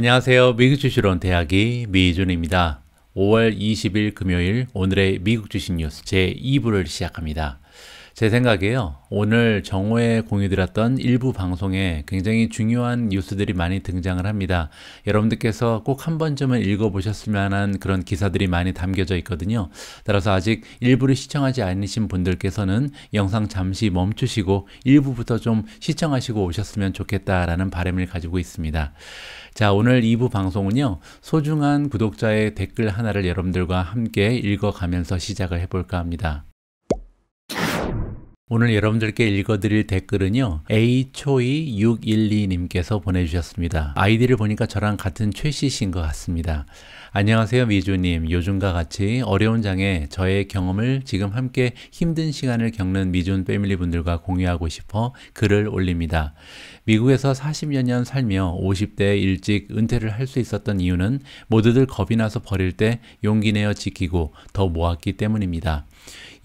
안녕하세요. 미국 주식론 대학이 미준입니다. 5월 20일 금요일 오늘의 미국 주식 뉴스 제2부를 시작합니다. 제 생각에요. 오늘 정오에 공유드렸던 일부 방송에 굉장히 중요한 뉴스들이 많이 등장을 합니다. 여러분들께서 꼭 한 번쯤은 읽어보셨을 만한 그런 기사들이 많이 담겨져 있거든요. 따라서 아직 일부를 시청하지 않으신 분들께서는 영상 잠시 멈추시고 일부부터 좀 시청하시고 오셨으면 좋겠다라는 바람을 가지고 있습니다. 자, 오늘 2부 방송은요, 소중한 구독자의 댓글 하나를 여러분들과 함께 읽어가면서 시작을 해볼까 합니다. 오늘 여러분들께 읽어드릴 댓글은요, a초이612님께서 보내주셨습니다. 아이디를 보니까 저랑 같은 최씨신 것 같습니다. 안녕하세요 미주님. 요즘과 같이 어려운 장에 저의 경험을 지금 함께 힘든 시간을 겪는 미준 패밀리 분들과 공유하고 싶어 글을 올립니다. 미국에서 40여 년 살며 50대에 일찍 은퇴를 할 수 있었던 이유는 모두들 겁이 나서 버릴 때 용기 내어 지키고 더 모았기 때문입니다.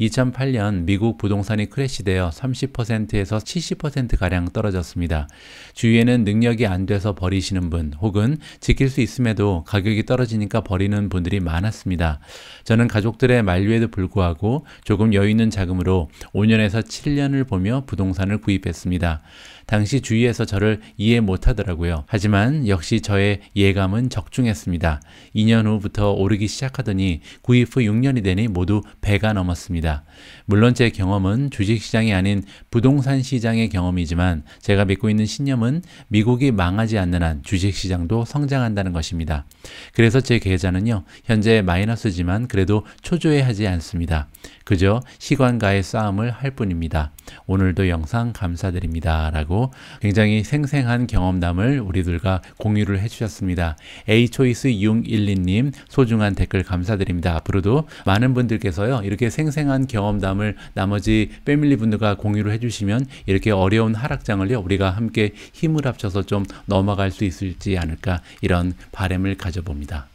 2008년 미국 부동산이 크래시되어 30%에서 70%가량 떨어졌습니다. 주위에는 능력이 안 돼서 버리시는 분 혹은 지킬 수 있음에도 가격이 떨어지니까 버리는 분들이 많았습니다. 저는 가족들의 만류에도 불구하고 조금 여유 있는 자금으로 5년에서 7년을 보며 부동산을 구입했습니다. 당시 주위에서 저를 이해 못하더라고요. 하지만 역시 저의 예감은 적중했습니다. 2년 후부터 오르기 시작하더니 구입 후 6년이 되니 모두 배가 넘었습니다. 물론 제 경험은 주식시장이 아닌 부동산 시장의 경험이지만 제가 믿고 있는 신념은 미국이 망하지 않는 한 주식시장도 성장한다는 것입니다. 그래서 제 계좌는요, 현재 마이너스지만 그래도 초조해하지 않습니다. 그저 시간과의 싸움을 할 뿐입니다. 오늘도 영상 감사드립니다. 라고 굉장히 생생한 경험담을 우리들과 공유를 해주셨습니다. achoice612님 소중한 댓글 감사드립니다. 앞으로도 많은 분들께서요, 이렇게 생생한 경험담을 나머지 패밀리 분들과 공유를 해주시면 이렇게 어려운 하락장을요, 우리가 함께 힘을 합쳐서 좀 넘어갈 수 있을지 않을까, 이런 바람을 가져봅니다.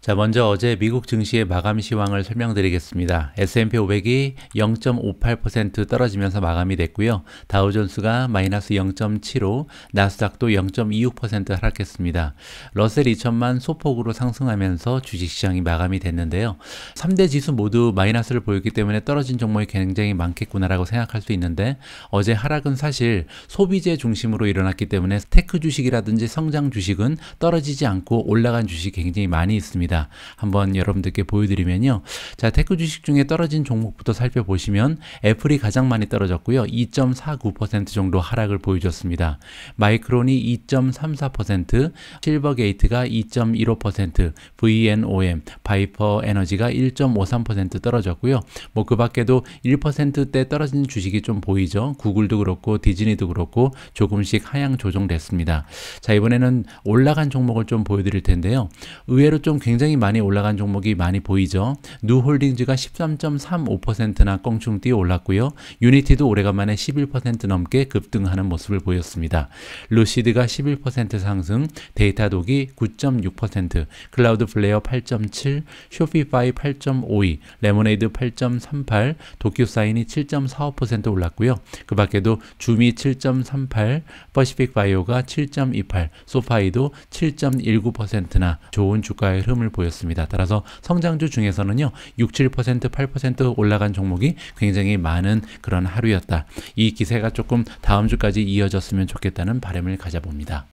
자, 먼저 어제 미국 증시의 마감 시황을 설명드리겠습니다. S&P 500이 0.58% 떨어지면서 마감이 됐고요. 다우존스가 마이너스 0.75, 나스닥도 0.26% 하락했습니다. 러셀 2000만 소폭으로 상승하면서 주식시장이 마감이 됐는데요. 3대 지수 모두 마이너스를 보였기 때문에 떨어진 종목이 굉장히 많겠구나라고 생각할 수 있는데, 어제 하락은 사실 소비재 중심으로 일어났기 때문에 테크 주식이라든지 성장 주식은 떨어지지 않고 올라간 주식이 굉장히 많이 있습니다. 한번 여러분들께 보여드리면요. 자, 테크 주식 중에 떨어진 종목부터 살펴보시면 애플이 가장 많이 떨어졌고요. 2.49% 정도 하락을 보여줬습니다. 마이크론이 2.34%, 실버게이트가 2.15%, VNOM, 바이퍼 에너지가 1.53% 떨어졌고요. 뭐 그 밖에도 1%대 떨어진 주식이 좀 보이죠. 구글도 그렇고 디즈니도 그렇고 조금씩 하향 조정됐습니다. 자, 이번에는 올라간 종목을 좀 보여드릴 텐데요. 의외로 좀 굉장히 많이 올라간 종목이 많이 보이죠. 누홀딩즈가 13.35%나 껑충 뛰어 올랐고요. 유니티도 오래간만에 11% 넘게 급등하는 모습을 보였습니다. 루시드가 11% 상승, 데이터독이 9.6%, 클라우드플레이어 8.7, 쇼피파이 8.52, 레모네이드 8.38, 도큐사인이 7.45% 올랐고요. 그 밖에도 줌이 7.38, 퍼시픽바이오가 7.28, 소파이도 7.19%나 좋은 주가의 흐름을 보였습니다. 따라서 성장주 중에서는요, 6, 7%, 8% 올라간 종목이 굉장히 많은 그런 하루였다. 이 기세가 조금 다음 주까지 이어졌으면 좋겠다는 바람을 가져봅니다.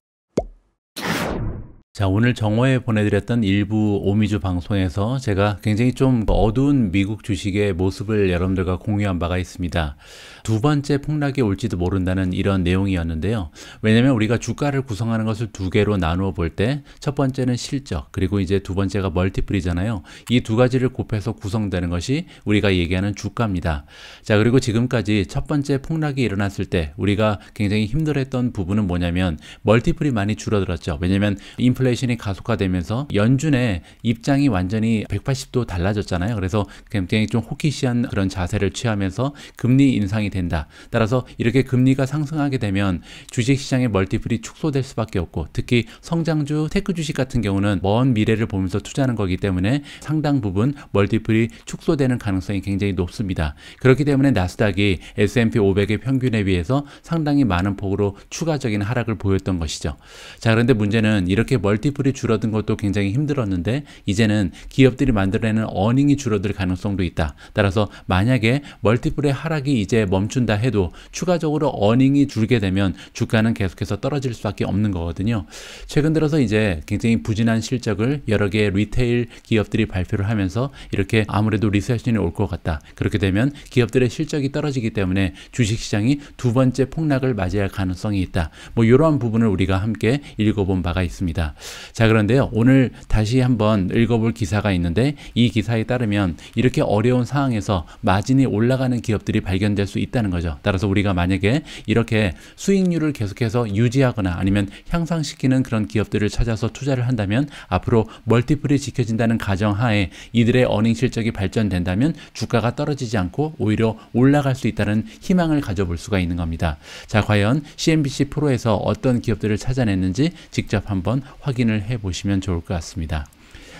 자, 오늘 정오에 보내드렸던 일부 오미주 방송에서 제가 굉장히 좀 어두운 미국 주식의 모습을 여러분들과 공유한 바가 있습니다. 두 번째 폭락이 올지도 모른다는 이런 내용이었는데요. 왜냐면 우리가 주가를 구성하는 것을 두 개로 나누어 볼 때 첫 번째는 실적, 그리고 이제 두 번째가 멀티플이잖아요. 이 두 가지를 곱해서 구성되는 것이 우리가 얘기하는 주가입니다. 자, 그리고 지금까지 첫 번째 폭락이 일어났을 때 우리가 굉장히 힘들었던 부분은 뭐냐면 멀티플이 많이 줄어들었죠. 왜냐면 인플레이션 인플레이션이 가속화되면서 연준의 입장이 완전히 180도 달라졌잖아요. 그래서 굉장히 좀 호키시한 그런 자세를 취하면서 금리 인상이 된다. 따라서 이렇게 금리가 상승하게 되면 주식시장의 멀티플이 축소될 수밖에 없고, 특히 성장주 테크 주식 같은 경우는 먼 미래를 보면서 투자하는 거기 때문에 상당 부분 멀티플이 축소되는 가능성이 굉장히 높습니다. 그렇기 때문에 나스닥이 S&P 500의 평균에 비해서 상당히 많은 폭으로 추가적인 하락을 보였던 것이죠. 자, 그런데 문제는 이렇게 멀티플이 줄어든 것도 굉장히 힘들었는데 이제는 기업들이 만들어내는 어닝이 줄어들 가능성도 있다. 따라서 만약에 멀티플의 하락이 이제 멈춘다 해도 추가적으로 어닝이 줄게 되면 주가는 계속해서 떨어질 수밖에 없는 거거든요. 최근 들어서 이제 굉장히 부진한 실적을 여러 개의 리테일 기업들이 발표를 하면서 이렇게 아무래도 리세션이 올 것 같다. 그렇게 되면 기업들의 실적이 떨어지기 때문에 주식시장이 두 번째 폭락을 맞이할 가능성이 있다. 뭐 이러한 부분을 우리가 함께 읽어본 바가 있습니다. 자, 그런데요, 오늘 다시 한번 읽어볼 기사가 있는데 이 기사에 따르면 이렇게 어려운 상황에서 마진이 올라가는 기업들이 발견될 수 있다는 거죠. 따라서 우리가 만약에 이렇게 수익률을 계속해서 유지하거나 아니면 향상시키는 그런 기업들을 찾아서 투자를 한다면 앞으로 멀티플이 지켜진다는 가정하에 이들의 어닝 실적이 발전된다면 주가가 떨어지지 않고 오히려 올라갈 수 있다는 희망을 가져볼 수가 있는 겁니다. 자, 과연 CNBC 프로에서 어떤 기업들을 찾아냈는지 직접 한번 확인을 해 보시면 좋을 것 같습니다.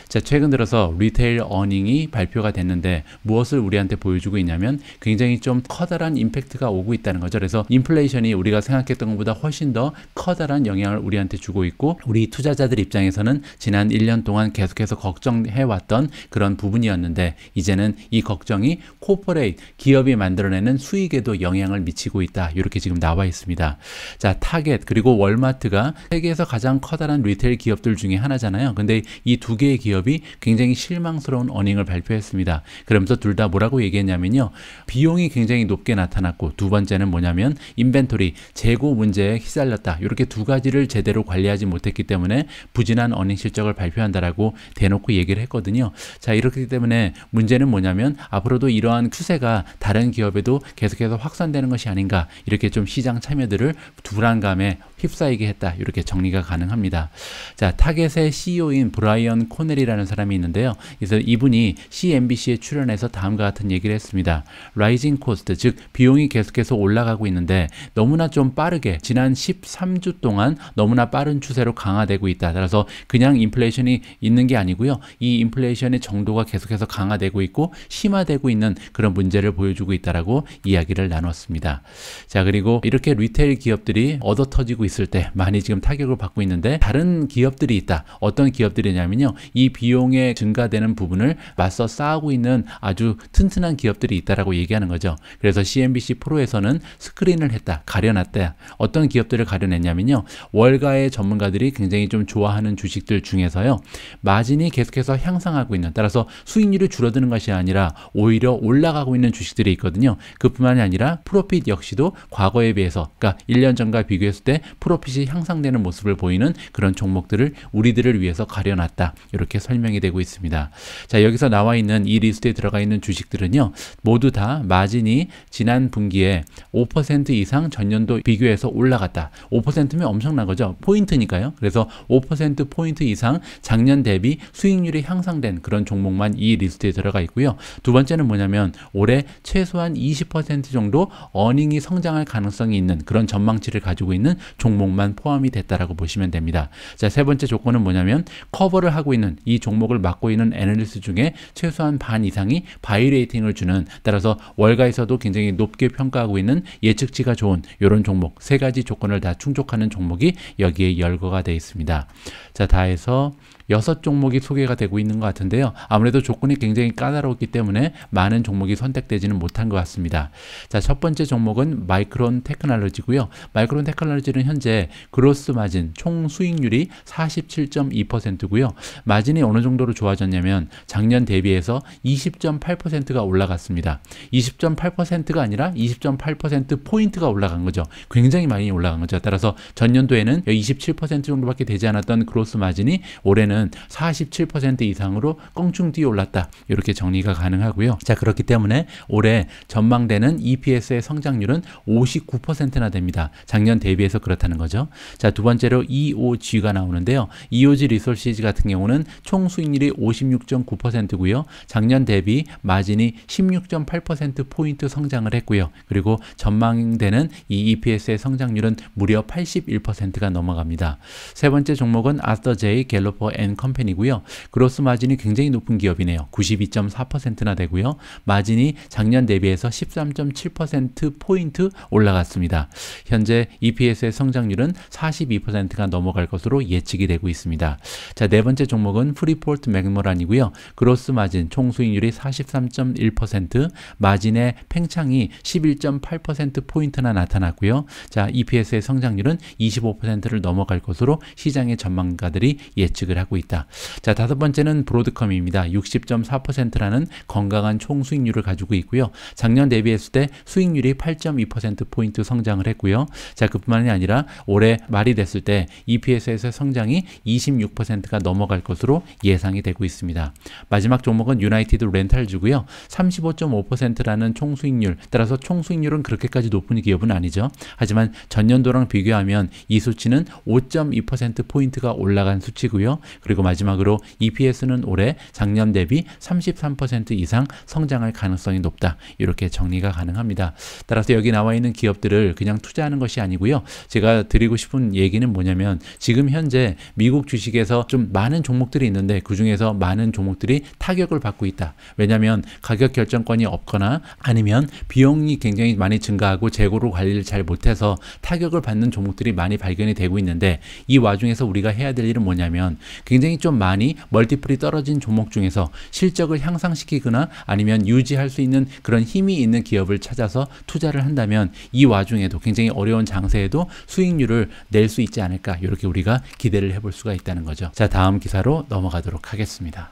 자, 최근 들어서 리테일 어닝이 발표가 됐는데 무엇을 우리한테 보여주고 있냐면 굉장히 좀 커다란 임팩트가 오고 있다는 거죠. 그래서 인플레이션이 우리가 생각했던 것보다 훨씬 더 커다란 영향을 우리한테 주고 있고, 우리 투자자들 입장에서는 지난 1년 동안 계속해서 걱정해왔던 그런 부분이었는데 이제는 이 걱정이 코퍼레이트, 기업이 만들어내는 수익에도 영향을 미치고 있다. 이렇게 지금 나와 있습니다. 자, 타겟 그리고 월마트가 세계에서 가장 커다란 리테일 기업들 중에 하나잖아요. 근데 이 두 개의 기업이 굉장히 실망스러운 어닝을 발표했습니다. 그러면서 둘 다 뭐라고 얘기했냐면요, 비용이 굉장히 높게 나타났고, 두 번째는 뭐냐면 인벤토리, 재고 문제에 휘말렸다. 이렇게 두 가지를 제대로 관리하지 못했기 때문에 부진한 어닝 실적을 발표한다라고 대놓고 얘기를 했거든요. 자, 이렇기 때문에 문제는 뭐냐면 앞으로도 이러한 추세가 다른 기업에도 계속해서 확산되는 것이 아닌가, 이렇게 좀 시장 참여들을 불안감에 휩싸이게 했다. 이렇게 정리가 가능합니다. 자, 타겟의 CEO인 브라이언 코넬이라는 사람이 있는데요. 그래서 이분이 CNBC에 출연해서 다음과 같은 얘기를 했습니다. 라이징 코스트, 즉 비용이 계속해서 올라가고 있는데 너무나 좀 빠르게 지난 13주 동안 너무나 빠른 추세로 강화되고 있다. 따라서 그냥 인플레이션이 있는 게 아니고요. 이 인플레이션의 정도가 계속해서 강화되고 있고 심화되고 있는 그런 문제를 보여주고 있다라고 이야기를 나눴습니다. 자, 그리고 이렇게 리테일 기업들이 얻어터지고 있을 때 많이 지금 타격을 받고 있는데 다른 기업들이 있다. 어떤 기업들이냐면요, 이 비용에 증가되는 부분을 맞서 싸우고 있는 아주 튼튼한 기업들이 있다라고 얘기하는 거죠. 그래서 CNBC 프로에서는 스크린을 했다, 가려놨다. 어떤 기업들을 가려냈냐면요, 월가의 전문가들이 굉장히 좀 좋아하는 주식들 중에서요, 마진이 계속해서 향상하고 있는, 따라서 수익률이 줄어드는 것이 아니라 오히려 올라가고 있는 주식들이 있거든요. 그뿐만이 아니라 프로핏 역시도 과거에 비해서, 그러니까 1년 전과 비교했을 때 프로핏이 향상되는 모습을 보이는 그런 종목들을 우리들을 위해서 가려놨다. 이렇게 설명이 되고 있습니다. 자, 여기서 나와 있는 이 리스트에 들어가 있는 주식들은요, 모두 다 마진이 지난 분기에 5% 이상 전년도 비교해서 올라갔다. 5%면 엄청난 거죠. 포인트니까요. 그래서 5%포인트 이상 작년 대비 수익률이 향상된 그런 종목만 이 리스트에 들어가 있고요. 두 번째는 뭐냐면 올해 최소한 20% 정도 어닝이 성장할 가능성이 있는 그런 전망치를 가지고 있는 종목만 포함이 됐다라고 보시면 됩니다. 자, 세 번째 조건은 뭐냐면 커버를 하고 있는 이 종목을 맡고 있는 애널리스트 중에 최소한 반 이상이 바이 레이팅을 주는, 따라서 월가에서도 굉장히 높게 평가하고 있는 예측치가 좋은 이런 종목, 세 가지 조건을 다 충족하는 종목이 여기에 열거가 되어 있습니다. 자, 다 해서 6종목이 소개가 되고 있는 것 같은데요. 아무래도 조건이 굉장히 까다롭기 때문에 많은 종목이 선택되지는 못한 것 같습니다. 자, 첫 번째 종목은 마이크론 테크놀로지고요. 마이크론 테크놀로지는 현재 그로스 마진, 총 수익률이 47.2%고요. 마진이 어느 정도로 좋아졌냐면 작년 대비해서 20.8%가 올라갔습니다. 20.8%가 아니라 20.8%포인트가 올라간 거죠. 굉장히 많이 올라간 거죠. 따라서 전년도에는 27% 정도밖에 되지 않았던 그로스 마진이 올해는 EPS는 47% 이상으로 껑충 뛰어 올랐다. 이렇게 정리가 가능하고요. 자, 그렇기 때문에 올해 전망되는 EPS의 성장률은 59%나 됩니다. 작년 대비해서 그렇다는 거죠. 자, 두 번째로 EOG가 나오는데요. EOG 리소시즈 같은 경우는 총 수익률이 56.9%고요. 작년 대비 마진이 16.8%포인트 성장을 했고요. 그리고 전망되는 이 EPS의 성장률은 무려 81%가 넘어갑니다. 세 번째 종목은 아스터 J 갤러퍼 앤 컴퍼니고요. 그로스 마진이 굉장히 높은 기업이네요. 92.4%나 되고요. 마진이 작년 대비해서 13.7%포인트 올라갔습니다. 현재 EPS의 성장률은 42%가 넘어갈 것으로 예측이 되고 있습니다. 자, 네 번째 종목은 프리포트 맥모란이고요. 그로스 마진 총 수익률이 43.1%, 마진의 팽창이 11.8%포인트나 나타났고요. 자, EPS의 성장률은 25%를 넘어갈 것으로 시장의 전망가들이 예측을 하고 있다. 자, 다섯 번째는 브로드컴입니다. 60.4%라는 건강한 총 수익률을 가지고 있고요. 작년 대비했을 때 수익률이 8.2%포인트 성장을 했고요. 자, 그뿐만이 아니라 올해 말이 됐을 때 EPS에서 성장이 26%가 넘어갈 것으로 예상이 되고 있습니다. 마지막 종목은 유나이티드 렌탈주고요. 35.5%라는 총 수익률, 따라서 총 수익률은 그렇게까지 높은 기업은 아니죠. 하지만 전년도랑 비교하면 이 수치는 5.2%포인트가 올라간 수치고요. 그리고 마지막으로 EPS는 올해 작년 대비 33% 이상 성장할 가능성이 높다. 이렇게 정리가 가능합니다. 따라서 여기 나와 있는 기업들을 그냥 투자하는 것이 아니고요. 제가 드리고 싶은 얘기는 뭐냐면 지금 현재 미국 주식에서 좀 많은 종목들이 있는데 그 중에서 많은 종목들이 타격을 받고 있다. 왜냐하면 가격 결정권이 없거나 아니면 비용이 굉장히 많이 증가하고 재고로 관리를 잘 못해서 타격을 받는 종목들이 많이 발견이 되고 있는데 이 와중에서 우리가 해야 될 일은 뭐냐면 굉장히 좀 많이 멀티플이 떨어진 종목 중에서 실적을 향상시키거나 아니면 유지할 수 있는 그런 힘이 있는 기업을 찾아서 투자를 한다면 이 와중에도 굉장히 어려운 장세에도 수익률을 낼 수 있지 않을까, 이렇게 우리가 기대를 해볼 수가 있다는 거죠. 자, 다음 기사로 넘어가도록 하겠습니다.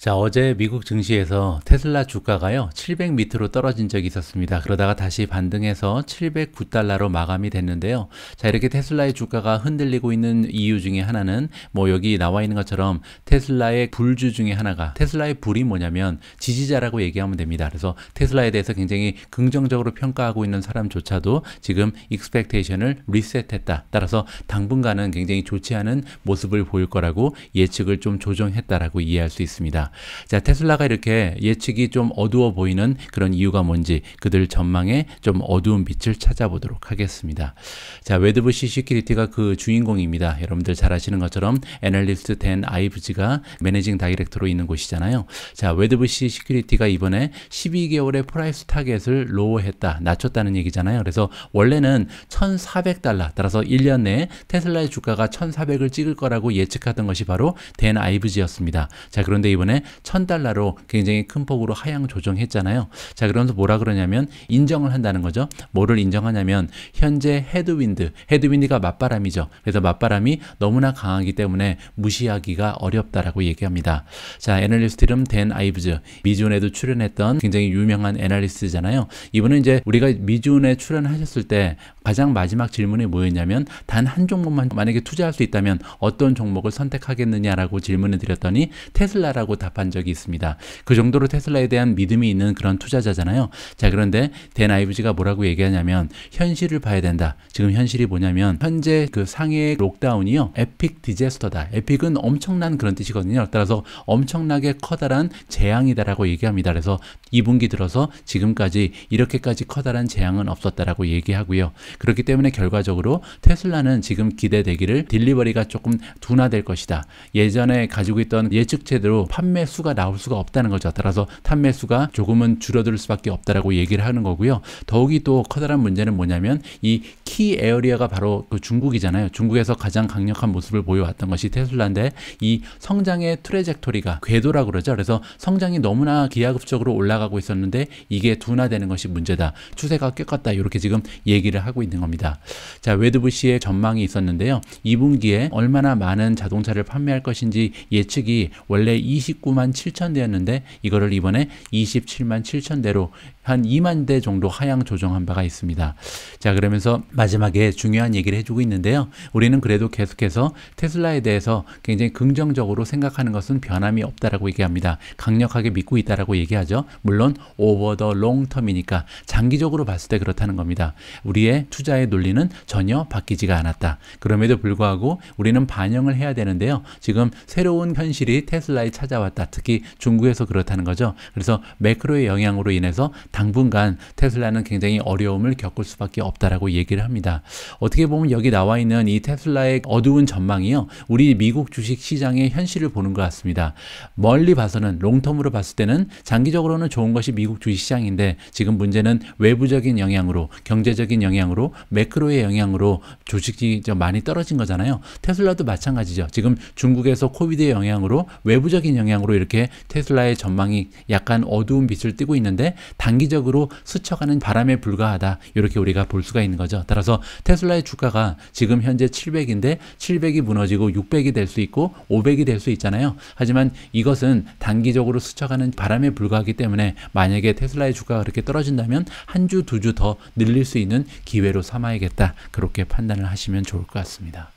자, 어제 미국 증시에서 테슬라 주가가요 700 밑으로 떨어진 적이 있었습니다. 그러다가 다시 반등해서 709달러로 마감이 됐는데요. 자, 이렇게 테슬라의 주가가 흔들리고 있는 이유 중에 하나는 뭐 여기 나와 있는 것처럼 테슬라의 불주 중에 하나가, 테슬라의 불이 뭐냐면 지지자라고 얘기하면 됩니다. 그래서 테슬라에 대해서 굉장히 긍정적으로 평가하고 있는 사람조차도 지금 익스펙테이션을 리셋했다. 따라서 당분간은 굉장히 좋지 않은 모습을 보일 거라고 예측을 좀 조정했다라고 이해할 수 있습니다. 자, 테슬라가 이렇게 예측이 좀 어두워 보이는 그런 이유가 뭔지 그들 전망에 좀 어두운 빛을 찾아보도록 하겠습니다. 자, 웨드부시 시큐리티가 그 주인공입니다. 여러분들 잘 아시는 것처럼 애널리스트 댄 아이브즈가 매니징 다이렉터로 있는 곳이잖아요. 자, 웨드부시 시큐리티가 이번에 12개월의 프라이스 타겟을 로우했다, 낮췄다는 얘기잖아요. 그래서 원래는 1,400달러, 따라서 1년 내에 테슬라의 주가가 1,400을 찍을 거라고 예측하던 것이 바로 댄 아이브즈였습니다. 자, 그런데 이번에 1,000달러로 굉장히 큰 폭으로 하향 조정했잖아요. 자, 그러면서 뭐라 그러냐면 인정을 한다는 거죠. 뭐를 인정하냐면 현재 헤드윈드가 맞바람이죠. 그래서 맞바람이 너무나 강하기 때문에 무시하기가 어렵다라고 얘기합니다. 자, 애널리스트 이름 댄 아이브즈, 미주운에도 출연했던 굉장히 유명한 애널리스트잖아요. 이분은 이제 우리가 미주운에 출연하셨을 때 가장 마지막 질문이 뭐였냐면 단 한 종목만 만약에 투자할 수 있다면 어떤 종목을 선택하겠느냐라고 질문을 드렸더니 테슬라라고 답한 적이 있습니다. 그 정도로 테슬라에 대한 믿음이 있는 그런 투자자잖아요. 자, 그런데 댄 아이브즈가 뭐라고 얘기하냐면 현실을 봐야 된다. 지금 현실이 뭐냐면 현재 그 상해의 록다운이요 에픽 디제스터다. 에픽은 엄청난 그런 뜻이거든요. 따라서 엄청나게 커다란 재앙이다라고 얘기합니다. 그래서 2분기 들어서 지금까지 이렇게까지 커다란 재앙은 없었다라고 얘기하고요. 그렇기 때문에 결과적으로 테슬라는 지금 기대되기를 딜리버리가 조금 둔화될 것이다. 예전에 가지고 있던 예측체대로 판매 수가 나올 수가 없다는 거죠. 따라서 판매 수가 조금은 줄어들 수밖에 없다라고 얘기를 하는 거고요. 더욱이 또 커다란 문제는 뭐냐면 이 키 에어리어가 바로 그 중국이잖아요. 중국에서 가장 강력한 모습을 보여왔던 것이 테슬라인데 이 성장의 트레젝토리가 궤도라고 그러죠. 그래서 성장이 너무나 기하급적으로 올라가고 있었는데 이게 둔화되는 것이 문제다. 추세가 꺾였다. 이렇게 지금 얘기를 하고 있는 겁니다. 자, 웨드부시의 전망이 있었는데요. 2분기에 얼마나 많은 자동차를 판매할 것인지 예측이 원래 19만 7천 대였는데 이거를 이번에 27만 7천 대로 한 2만 대 정도 하향 조정한 바가 있습니다. 자, 그러면서 마지막에 중요한 얘기를 해주고 있는데요. 우리는 그래도 계속해서 테슬라에 대해서 굉장히 긍정적으로 생각하는 것은 변함이 없다라고 얘기합니다. 강력하게 믿고 있다라고 얘기하죠. 물론 오버 더 롱텀이니까 장기적으로 봤을 때 그렇다는 겁니다. 우리의 투자의 논리는 전혀 바뀌지가 않았다. 그럼에도 불구하고 우리는 반영을 해야 되는데요. 지금 새로운 현실이 테슬라에 찾아왔다. 특히 중국에서 그렇다는 거죠. 그래서 매크로의 영향으로 인해서 당분간 테슬라는 굉장히 어려움을 겪을 수밖에 없다라고 얘기를 합니다. 어떻게 보면 여기 나와 있는 이 테슬라의 어두운 전망이요, 우리 미국 주식 시장의 현실을 보는 것 같습니다. 멀리 봐서는, 롱텀으로 봤을 때는 장기적으로는 좋은 것이 미국 주식 시장인데 지금 문제는 외부적인 영향으로, 경제적인 영향으로, 매크로의 영향으로 주식이 좀 많이 떨어진 거잖아요. 테슬라도 마찬가지죠. 지금 중국에서 코비드의 영향으로, 외부적인 영향으로 이렇게 테슬라의 전망이 약간 어두운 빛을 띠고 있는데 단기적으로 스쳐가는 바람에 불과하다. 이렇게 우리가 볼 수가 있는 거죠. 따라서 테슬라의 주가가 지금 현재 700인데 700이 무너지고 600이 될 수 있고 500이 될 수 있잖아요. 하지만 이것은 단기적으로 스쳐가는 바람에 불과하기 때문에 만약에 테슬라의 주가가 그렇게 떨어진다면 한 주, 두 주 더 늘릴 수 있는 기회로 삼아야겠다. 그렇게 판단을 하시면 좋을 것 같습니다.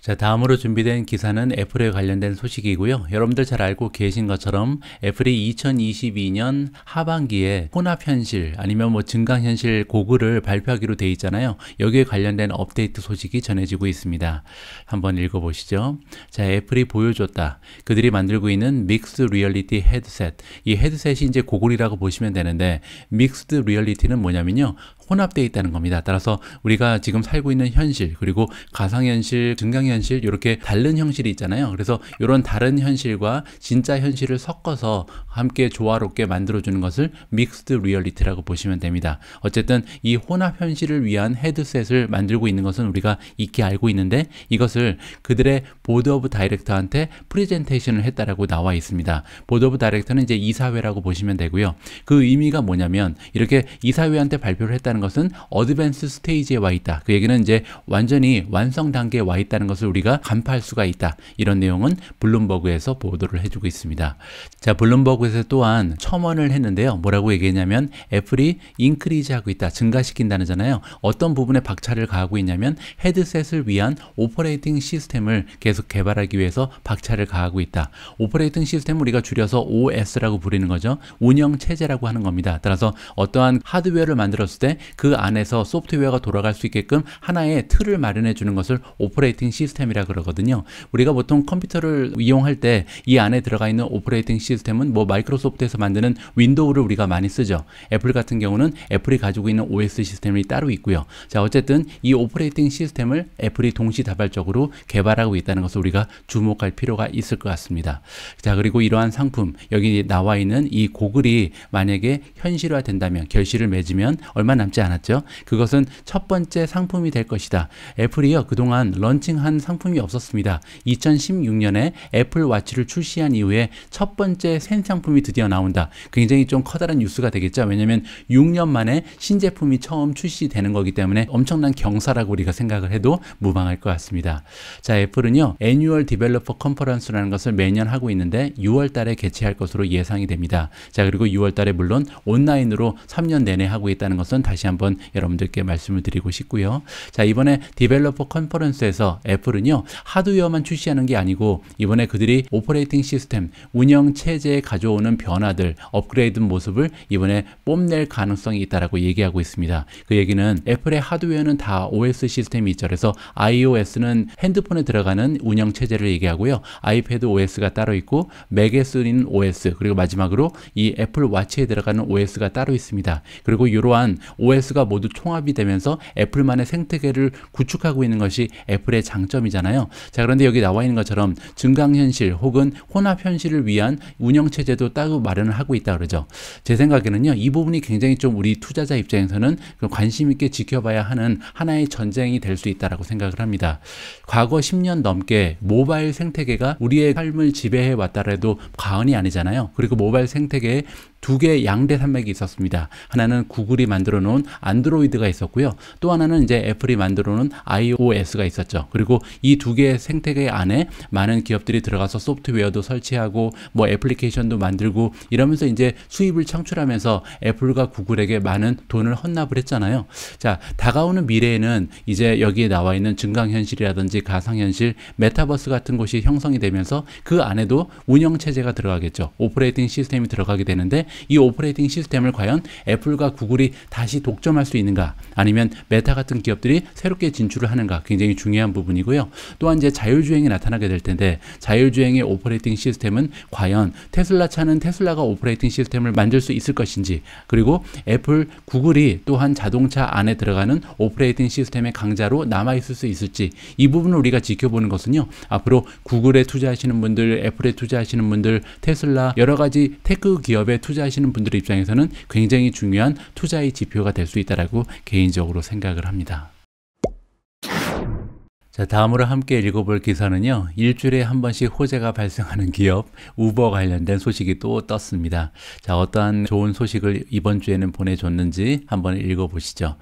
자, 다음으로 준비된 기사는 애플에 관련된 소식이고요. 여러분들 잘 알고 계신 것처럼 애플이 2022년 하반기에 혼합현실 아니면 뭐 증강현실 고글을 발표하기로 돼 있잖아요. 여기에 관련된 업데이트 소식이 전해지고 있습니다. 한번 읽어보시죠. 자, 애플이 보여줬다. 그들이 만들고 있는 믹스드 리얼리티 헤드셋. 이 헤드셋이 이제 고글이라고 보시면 되는데 믹스드 리얼리티는 뭐냐면요, 혼합되어 있다는 겁니다. 따라서 우리가 지금 살고 있는 현실, 그리고 가상현실, 증강현실, 이렇게 다른 형실이 있잖아요. 그래서 이런 다른 현실과 진짜 현실을 섞어서 함께 조화롭게 만들어주는 것을 믹스드 리얼리티라고 보시면 됩니다. 어쨌든 이 혼합현실을 위한 헤드셋을 만들고 있는 것은 우리가 익히 알고 있는데 이것을 그들의 보드 오브 다이렉터한테 프레젠테이션을 했다라고 나와 있습니다. 보드 오브 다이렉터는 이제 이사회라고 보시면 되고요. 그 의미가 뭐냐면 이렇게 이사회한테 발표를 했다는 것은 어드밴스 스테이지에 와 있다. 그 얘기는 이제 완전히 완성 단계에 와 있다는 것을 우리가 간파할 수가 있다. 이런 내용은 블룸버그에서 보도를 해주고 있습니다. 자, 블룸버그에서 또한 첨언을 했는데요. 뭐라고 얘기했냐면 애플이 인크리즈하고 있다. 증가시킨다는잖아요. 어떤 부분에 박차를 가하고 있냐면 헤드셋을 위한 오퍼레이팅 시스템을 계속 개발하기 위해서 박차를 가하고 있다. 오퍼레이팅 시스템은 우리가 줄여서 OS라고 부르는 거죠. 운영 체제라고 하는 겁니다. 따라서 어떠한 하드웨어를 만들었을 때 그 안에서 소프트웨어가 돌아갈 수 있게끔 하나의 틀을 마련해 주는 것을 오퍼레이팅 시스템이라 그러거든요. 우리가 보통 컴퓨터를 이용할 때 이 안에 들어가 있는 오퍼레이팅 시스템은 뭐 마이크로소프트에서 만드는 윈도우를 우리가 많이 쓰죠. 애플 같은 경우는 애플이 가지고 있는 OS 시스템이 따로 있고요. 자, 어쨌든 이 오퍼레이팅 시스템을 애플이 동시다발적으로 개발하고 있다는 것을 우리가 주목할 필요가 있을 것 같습니다. 자, 그리고 이러한 상품, 여기 나와 있는 이 고글이 만약에 현실화된다면, 결실을 맺으면 얼마 남지 않았죠. 그것은 첫 번째 상품이 될 것이다. 애플이요, 그동안 런칭한 상품이 없었습니다. 2016년에 애플 와치를 출시한 이후에 첫 번째 새 상품이 드디어 나온다. 굉장히 좀 커다란 뉴스가 되겠죠. 왜냐하면 6년 만에 신제품이 처음 출시되는 거기 때문에 엄청난 경사라고 우리가 생각을 해도 무방할 것 같습니다. 자, 애플은요, 애뉴얼 디벨로퍼 컨퍼런스라는 것을 매년 하고 있는데 6월 달에 개최할 것으로 예상이 됩니다. 자, 그리고 6월 달에 물론 온라인으로 3년 내내 하고 있다는 것은 다시 한번 여러분들께 말씀을 드리고 싶고요. 자, 이번에 디벨로퍼 컨퍼런스에서 애플은요, 하드웨어만 출시하는 게 아니고 이번에 그들이 오퍼레이팅 시스템, 운영 체제에 가져오는 변화들, 업그레이드 모습을 이번에 뽐낼 가능성이 있다라고 얘기하고 있습니다. 그 얘기는 애플의 하드웨어는 다 OS 시스템이 있죠. 그래서 iOS는 핸드폰에 들어가는 운영 체제를 얘기하고요. 아이패드 OS가 따로 있고 맥에 쓰이는 OS, 그리고 마지막으로 이 애플 와치에 들어가는 OS가 따로 있습니다. 그리고 이러한 OS가 모두 총합이 되면서 애플만의 생태계를 구축하고 있는 것이 애플의 장점이잖아요. 자, 그런데 여기 나와 있는 것처럼 증강현실 혹은 혼합현실을 위한 운영체제도 따로 마련을 하고 있다 그러죠. 제 생각에는요, 이 부분이 굉장히 좀 우리 투자자 입장에서는 관심 있게 지켜봐야 하는 하나의 전쟁이 될 수 있다라고 생각을 합니다. 과거 10년 넘게 모바일 생태계가 우리의 삶을 지배해 왔다라도 과언이 아니잖아요. 그리고 모바일 생태계에 두 개의 양대 산맥이 있었습니다. 하나는 구글이 만들어 놓은 안드로이드가 있었고요. 또 하나는 이제 애플이 만들어 놓은 iOS가 있었죠. 그리고 이 두 개의 생태계 안에 많은 기업들이 들어가서 소프트웨어도 설치하고 뭐 애플리케이션도 만들고 이러면서 이제 수입을 창출하면서 애플과 구글에게 많은 돈을 헌납을 했잖아요. 자, 다가오는 미래에는 이제 여기에 나와 있는 증강현실이라든지 가상현실, 메타버스 같은 곳이 형성이 되면서 그 안에도 운영체제가 들어가겠죠. 오퍼레이팅 시스템이 들어가게 되는데 이 오퍼레이팅 시스템을 과연 애플과 구글이 다시 독점할 수 있는가, 아니면 메타 같은 기업들이 새롭게 진출을 하는가, 굉장히 중요한 부분이고요. 또한 이제 자율주행이 나타나게 될 텐데 자율주행의 오퍼레이팅 시스템은 과연 테슬라 차는 테슬라가 오퍼레이팅 시스템을 만들 수 있을 것인지, 그리고 애플, 구글이 또한 자동차 안에 들어가는 오퍼레이팅 시스템의 강자로 남아있을 수 있을지, 이 부분을 우리가 지켜보는 것은요, 앞으로 구글에 투자하시는 분들, 애플에 투자하시는 분들, 테슬라 여러 가지 테크 기업에 투자하시는 분들 입장에서는 굉장히 중요한 투자의 지표가 될 수 있다라고 개인적으로 생각을 합니다. 자, 다음으로 함께 읽어볼 기사는요, 일주일에 한 번씩 호재가 발생하는 기업 우버 관련된 소식이 또 떴습니다. 자, 어떠한 좋은 소식을 이번 주에는 보내줬는지 한번 읽어보시죠.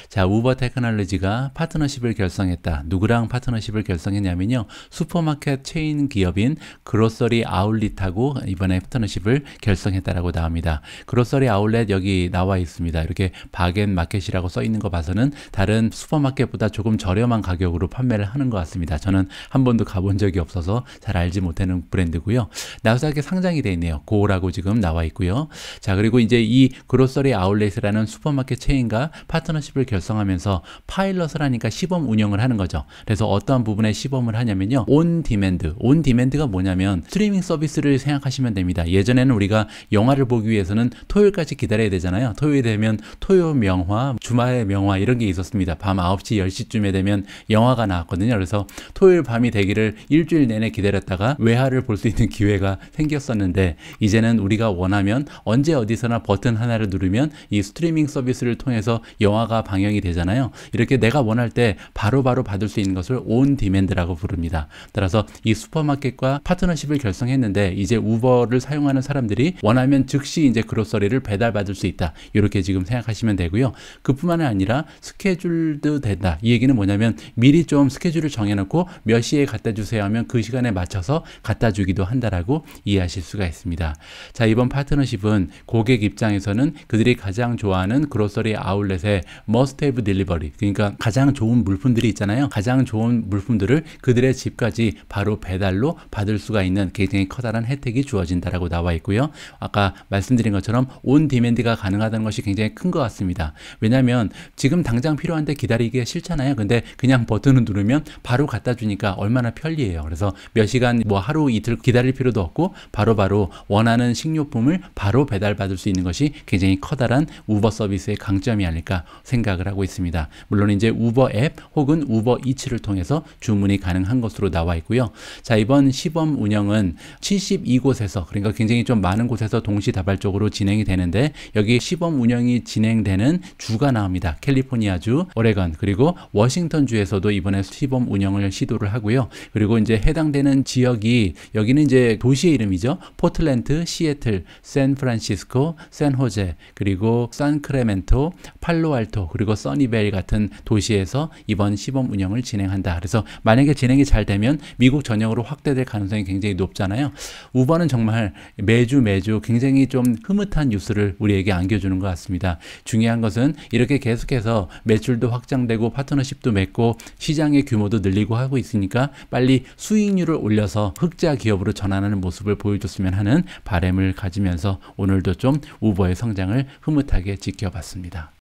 자, 우버 테크놀로지가 파트너십을 결성했다. 누구랑 파트너십을 결성했냐면요, 슈퍼마켓 체인 기업인 그로서리 아울렛하고 이번에 파트너십을 결성했다라고 나옵니다. 그로서리 아울렛 여기 나와 있습니다. 이렇게 바겐마켓이라고 써 있는 거 봐서는 다른 슈퍼마켓보다 조금 저렴한 가격으로 판매를 하는 것 같습니다. 저는 한 번도 가본 적이 없어서 잘 알지 못하는 브랜드고요. 나스닥에 상장이 되어 있네요. 고라고 지금 나와 있고요. 자, 그리고 이제 이 그로서리 아울렛이라는 슈퍼마켓 체인과 파트너십을 결성하면서 파일럿을 하니까 시범 운영을 하는 거죠. 그래서 어떠한 부분에 시범을 하냐면요, 온 디맨드. 온 디맨드가 뭐냐면 스트리밍 서비스를 생각하시면 됩니다. 예전에는 우리가 영화를 보기 위해서는 토요일까지 기다려야 되잖아요. 토요일 되면 토요 명화, 주말의 명화 이런 게 있었습니다. 밤 9시, 10시쯤에 되면 영화가 나왔거든요. 그래서 토요일 밤이 되기를 일주일 내내 기다렸다가 외화를 볼 수 있는 기회가 생겼었는데, 이제는 우리가 원하면 언제 어디서나 버튼 하나를 누르면 이 스트리밍 서비스를 통해서 영화가 방영이 되잖아요. 이렇게 내가 원할 때 바로바로 받을 수 있는 것을 온 디맨드라고 부릅니다. 따라서 이 슈퍼마켓과 파트너십을 결성했는데 이제 우버를 사용하는 사람들이 원하면 즉시 이제 그로서리를 배달받을 수 있다. 이렇게 지금 생각하시면 되고요. 그뿐만 아니라 스케줄도 된다. 이 얘기는 뭐냐면 미리 좀 스케줄을 정해놓고 몇 시에 갖다 주세요 하면 그 시간에 맞춰서 갖다 주기도 한다라고 이해하실 수가 있습니다. 자, 이번 파트너십은 고객 입장에서는 그들이 가장 좋아하는 그로서리 아울렛의 must have delivery, 그러니까 가장 좋은 물품들이 있잖아요. 가장 좋은 물품들을 그들의 집까지 바로 배달로 받을 수가 있는 굉장히 커다란 혜택이 주어진다라고 나와 있고요. 아까 말씀드린 것처럼 온 디맨드가 가능하다는 것이 굉장히 큰 것 같습니다. 왜냐하면 지금 당장 필요한데 기다리기가 싫잖아요. 근데 그냥 버튼을 누르면 바로 갖다 주니까 얼마나 편리해요. 그래서 몇 시간, 뭐 하루 이틀 기다릴 필요도 없고 바로바로 원하는 식료품을 바로 배달받을 수 있는 것이 굉장히 커다란 우버 서비스의 강점이 아닐까 생각을 하고 있습니다. 물론 이제 우버 앱 혹은 우버 이츠를 통해서 주문이 가능한 것으로 나와 있고요. 자, 이번 시범 운영은 72곳에서, 그러니까 굉장히 좀 많은 곳에서 동시다발적으로 진행이 되는데, 여기 시범 운영이 진행되는 주가 나옵니다. 캘리포니아주, 오레건, 그리고 워싱턴주에서도 이번에 시범 운영을 시도를 하고요. 그리고 이제 해당되는 지역이, 여기는 이제 도시의 이름이죠. 포틀랜드, 시애틀, 샌프란시스코, 샌호제, 그리고 산크레멘토, 팔로알토, 그리고 써니벨 같은 도시에서 이번 시범 운영을 진행한다. 그래서 만약에 진행이 잘 되면 미국 전역으로 확대될 가능성이 굉장히 높잖아요. 우버는 정말 매주 굉장히 좀 흐뭇한 뉴스를 우리에게 안겨주는 것 같습니다. 중요한 것은 이렇게 계속해서 매출도 확장되고 파트너십도 맺고 시장의 규모도 늘리고 하고 있으니까 빨리 수익률을 올려서 흑자 기업으로 전환하는 모습을 보여줬으면 하는 바람을 가지면서 오늘도 좀 우버의 성장을 흐뭇하게 지켜봤습니다.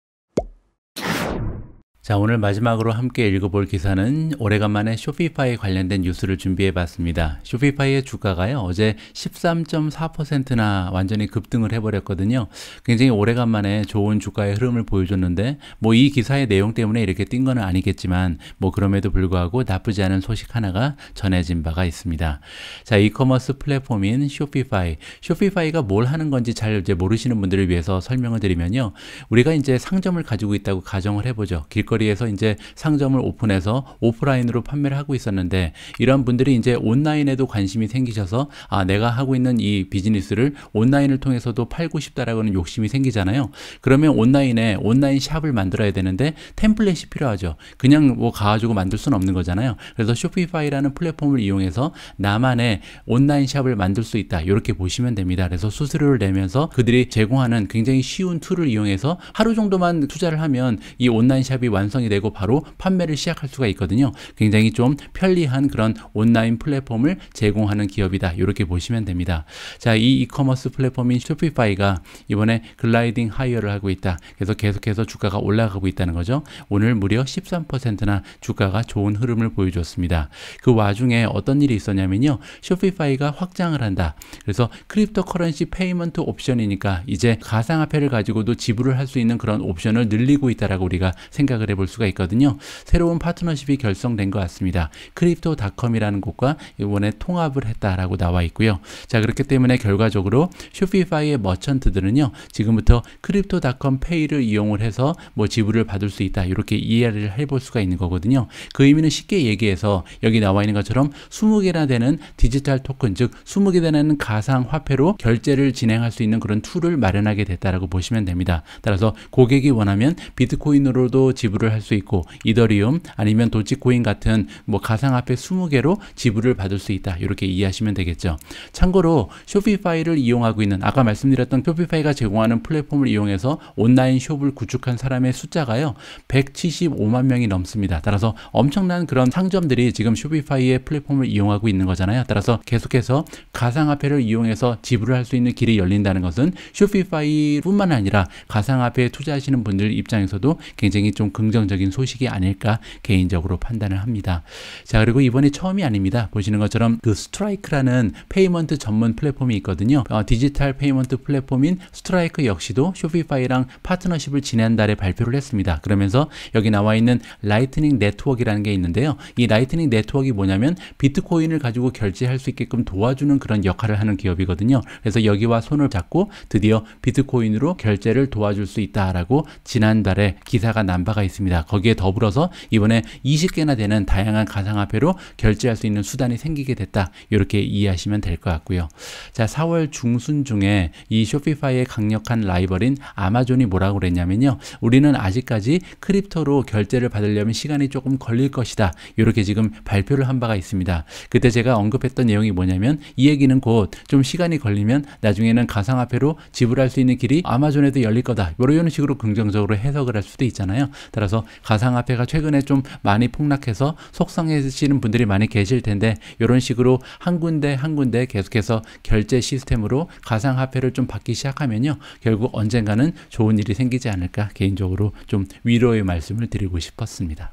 자, 오늘 마지막으로 함께 읽어볼 기사는 오래간만에 쇼피파이 관련된 뉴스를 준비해 봤습니다. 쇼피파이의 주가가요, 어제 13.4%나 완전히 급등을 해버렸거든요. 굉장히 오래간만에 좋은 주가의 흐름을 보여줬는데, 뭐 이 기사의 내용 때문에 이렇게 뛴 건 아니겠지만, 뭐 그럼에도 불구하고 나쁘지 않은 소식 하나가 전해진 바가 있습니다. 자, 이커머스 플랫폼인 쇼피파이. 쇼피파이가 뭘 하는 건지 잘 이제 모르시는 분들을 위해서 설명을 드리면요, 우리가 이제 상점을 가지고 있다고 가정을 해보죠. 길거리 길거리에서 이제 상점을 오픈해서 오프라인으로 판매를 하고 있었는데, 이런 분들이 이제 온라인에도 관심이 생기셔서 내가 하고 있는 이 비즈니스를 온라인을 통해서도 팔고 싶다라고는 욕심이 생기잖아요. 그러면 온라인에 온라인 샵을 만들어야 되는데 템플릿이 필요하죠. 그냥 뭐 가가지고 만들 수는 없는 거잖아요. 그래서 쇼피파이라는 플랫폼을 이용해서 나만의 온라인 샵을 만들 수 있다, 이렇게 보시면 됩니다. 그래서 수수료를 내면서 그들이 제공하는 굉장히 쉬운 툴을 이용해서 하루 정도만 투자를 하면 이 온라인 샵이 완성이 되고 바로 판매를 시작할 수가 있거든요. 굉장히 좀 편리한 그런 온라인 플랫폼을 제공하는 기업이다, 이렇게 보시면 됩니다. 자, 이 이커머스 플랫폼인 쇼피파이가 이번에 글라이딩 하이어를 하고 있다. 그래서 계속해서 주가가 올라가고 있다는 거죠. 오늘 무려 13%나 주가가 좋은 흐름을 보여줬습니다. 그 와중에 어떤 일이 있었냐면요, 쇼피파이가 확장을 한다. 그래서 크립토 커런시 페이먼트 옵션이니까 이제 가상화폐를 가지고도 지불을 할 수 있는 그런 옵션을 늘리고 있다라고 우리가 생각을 해볼 수가 있거든요. 새로운 파트너십이 결성된 것 같습니다. 크립토닷컴이라는 곳과 이번에 통합을 했다라고 나와 있고요. 자, 그렇기 때문에 결과적으로 쇼피파이의 머천트들은요, 지금부터 크립토닷컴 페이를 이용을 해서 뭐 지불을 받을 수 있다, 이렇게 이해를 해볼 수가 있는 거거든요. 그 의미는 쉽게 얘기해서 여기 나와 있는 것처럼 20개나 되는 디지털 토큰, 즉 20개 되는 가상화폐로 결제를 진행할 수 있는 그런 툴을 마련하게 됐다라고 보시면 됩니다. 따라서 고객이 원하면 비트코인으로도 지불을 할 수 있고, 이더리움 아니면 도치코인 같은 뭐 가상화폐 20개로 지불을 받을 수 있다, 이렇게 이해하시면 되겠죠. 참고로 쇼피파이를 이용하고 있는, 아까 말씀드렸던 쇼피파이가 제공하는 플랫폼을 이용해서 온라인 숍을 구축한 사람의 숫자가요 175만 명이 넘습니다. 따라서 엄청난 그런 상점들이 지금 쇼피파이의 플랫폼을 이용하고 있는 거잖아요. 따라서 계속해서 가상화폐를 이용해서 지불을 할 수 있는 길이 열린다는 것은 쇼피파이뿐만 아니라 가상화폐에 투자하시는 분들 입장에서도 굉장히 좀 긍정적인 소식이 아닐까 개인적으로 판단을 합니다. 자, 그리고 이번이 처음이 아닙니다. 보시는 것처럼 그 스트라이크라는 페이먼트 전문 플랫폼이 있거든요. 디지털 페이먼트 플랫폼인 스트라이크 역시도 쇼피파이랑 파트너십을 지난달에 발표를 했습니다. 그러면서 여기 나와 있는 라이트닝 네트워크라는 게 있는데요. 이 라이트닝 네트워크가 뭐냐면 비트코인을 가지고 결제할 수 있게끔 도와주는 그런 역할을 하는 기업이거든요. 그래서 여기와 손을 잡고 드디어 비트코인으로 결제를 도와줄 수 있다라고 지난달에 기사가 난 바가 있습니다. 거기에 더불어서 이번에 20개나 되는 다양한 가상화폐로 결제할 수 있는 수단이 생기게 됐다, 이렇게 이해하시면 될 것 같고요. 자, 4월 중순 중에 이 쇼피파이의 강력한 라이벌인 아마존이 뭐라고 그랬냐면요, 우리는 아직까지 크립토로 결제를 받으려면 시간이 조금 걸릴 것이다, 이렇게 지금 발표를 한 바가 있습니다. 그때 제가 언급했던 내용이 뭐냐면, 이 얘기는 곧 좀 시간이 걸리면 나중에는 가상화폐로 지불할 수 있는 길이 아마존에도 열릴 거다, 이런 식으로 긍정적으로 해석을 할 수도 있잖아요. 따라서 가상화폐가 최근에 좀 많이 폭락해서 속상해지시는 분들이 많이 계실 텐데, 이런 식으로 한 군데 한 군데 계속해서 결제 시스템으로 가상화폐를 좀 받기 시작하면요, 결국 언젠가는 좋은 일이 생기지 않을까, 개인적으로 좀 위로의 말씀을 드리고 싶었습니다.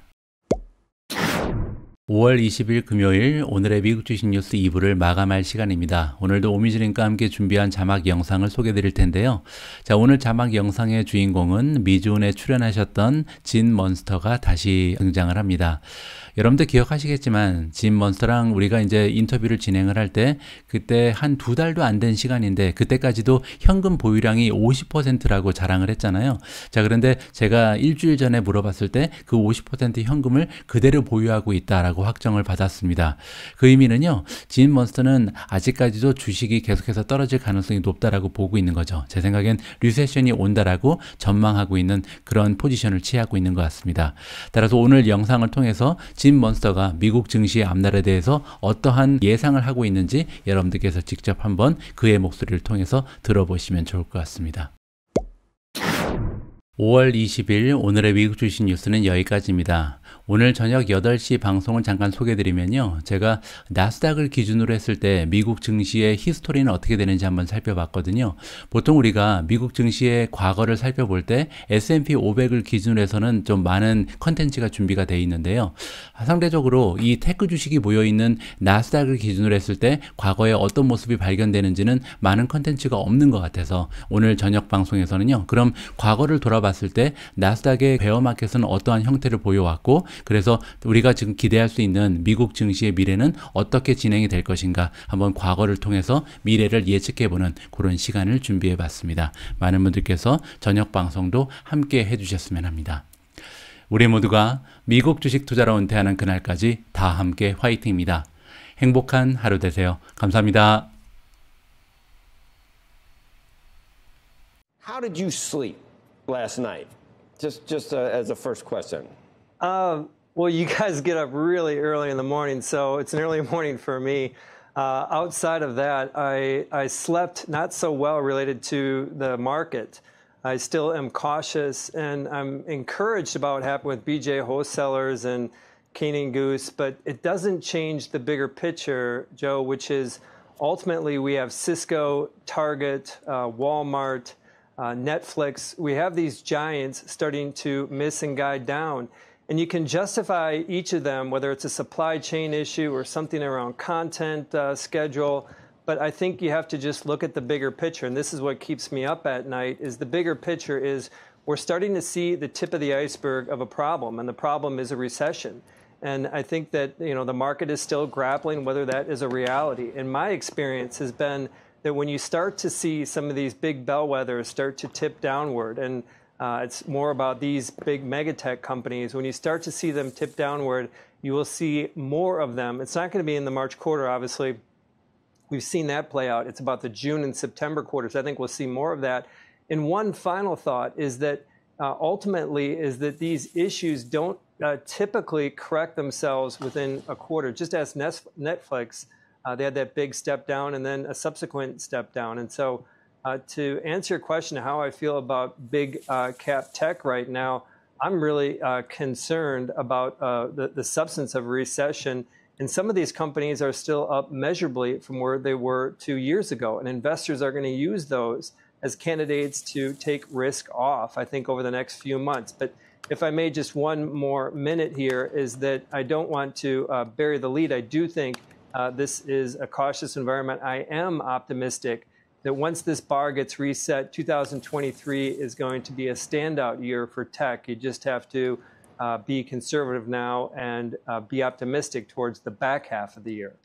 5월 20일 금요일, 오늘의 미국 주식 뉴스 2부를 마감할 시간입니다. 오늘도 오미즈님과 함께 준비한 자막 영상을 소개해 드릴 텐데요. 자, 오늘 자막 영상의 주인공은 미주온에 출연하셨던 진 먼스터가 다시 등장을 합니다. 여러분들 기억하시겠지만 진 먼스터랑 우리가 이제 인터뷰를 진행을 할 때 그때 한 2달도 안 된 시간인데 그때까지도 현금 보유량이 50%라고 자랑을 했잖아요. 자, 그런데 제가 일주일 전에 물어봤을 때 그 50% 현금을 그대로 보유하고 있다라고 확정을 받았습니다. 그 의미는요, 진 먼스터는 아직까지도 주식이 계속해서 떨어질 가능성이 높다라고 보고 있는 거죠. 제 생각엔 리세션이 온다라고 전망하고 있는 그런 포지션을 취하고 있는 것 같습니다. 따라서 오늘 영상을 통해서 진 먼스터가 미국 증시의 앞날에 대해서 어떠한 예상을 하고 있는지 여러분들께서 직접 한번 그의 목소리를 통해서 들어보시면 좋을 것 같습니다. 5월 20일 오늘의 미국 주식 뉴스는 여기까지입니다. 오늘 저녁 8시 방송을 잠깐 소개해드리면요, 제가 나스닥을 기준으로 했을 때 미국 증시의 히스토리는 어떻게 되는지 한번 살펴봤거든요. 보통 우리가 미국 증시의 과거를 살펴볼 때 S&P 500을 기준으로 해서는 좀 많은 컨텐츠가 준비가 되어 있는데요, 상대적으로 이 테크 주식이 모여있는 나스닥을 기준으로 했을 때 과거에 어떤 모습이 발견되는지는 많은 컨텐츠가 없는 것 같아서 오늘 저녁 방송에서는요, 그럼 과거를 돌아봤을 때 나스닥의 베어마켓은 어떠한 형태를 보여왔고, 그래서 우리가 지금 기대할 수 있는 미국 증시의 미래는 어떻게 진행이 될 것인가, 한번 과거를 통해서 미래를 예측해보는 그런 시간을 준비해 봤습니다. 많은 분들께서 저녁 방송도 함께 해주셨으면 합니다. 우리 모두가 미국 주식 투자로 은퇴하는 그날까지 다 함께 화이팅입니다. 행복한 하루 되세요. 감사합니다. How did you sleep last night? Just as a first question. Well, you guys get up really early in the morning, so it's an early morning for me. Outside of that, I slept not so well related to the market. I still am cautious, and I'm encouraged about what happened with BJ wholesalers and Canaan Goose, but it doesn't change the bigger picture, Joe, which is ultimately we have Cisco, Target, Walmart, Netflix. We have these giants starting to miss and guide down. And you can justify each of them, whether it's a supply chain issue or something around content schedule. But I think you have to just look at the bigger picture. And this is what keeps me up at night, is the bigger picture is we're starting to see the tip of the iceberg of a problem. And the problem is a recession. And I think that, the market is still grappling whether that is a reality. And my experience has been that when you start to see some of these big bellwethers start to tip downward, and it's more about these big megatech companies, when you start to see them tip downward, you will see more of them. It's not going to be in the March quarter, obviously. We've seen that play out. It's about the June and September quarters. I think we'll see more of that. And one final thought is that ultimately is that these issues don't typically correct themselves within a quarter. Just as Netflix, they had that big step down and then a subsequent step down. And so to answer your question, how I feel about big cap tech right now, I'm really concerned about the substance of recession. And some of these companies are still up measurably from where they were 2 years ago. And investors are going to use those as candidates to take risk off, I think, over the next few months. But if I may, just one more minute here, is that I don't want to bury the lead. I do think this is a cautious environment. I am optimistic that once this bar gets reset, 2023 is going to be a standout year for tech. You just have to be conservative now and be optimistic towards the back half of the year.